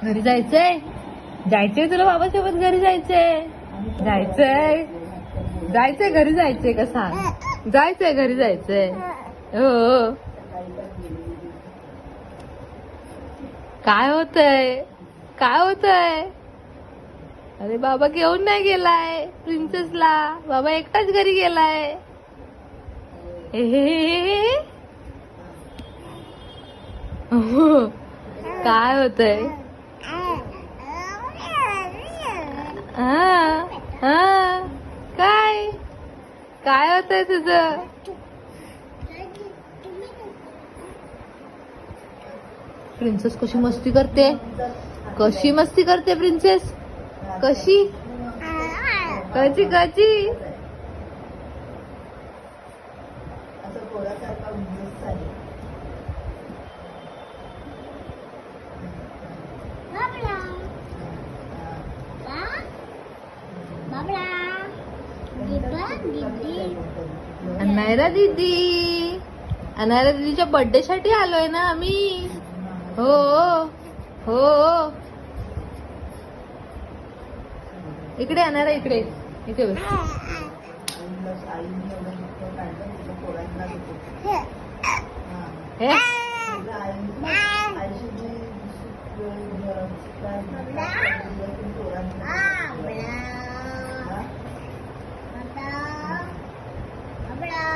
घरी जायचंय जायचंय तुला बाबासोबत घरी जायचंय जायचंय जायचंय घरी जायचंय का सांग जायचंय घरी जायचंय हो काय होतंय काय होतंय अरे बाबा घेऊन नाही गेलाय प्रिन्सेसला बाबा एकटाच घरी गेलाय काय होतंय हा हा काय काय होतंय तुझं प्रिन्सेस कशी मस्ती करते प्रिन्सेस कशी कशी कशी अनायरा दीदीच्या बर्थडे साठी आलोय ना आम्ही हो हो इकडे अनायरा इकडे इथे बस हे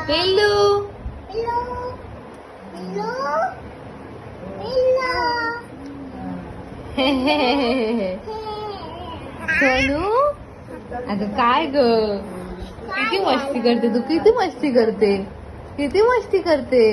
पिल्लू सोनू अगं काय ग किती मस्ती करते तू किती मस्ती करते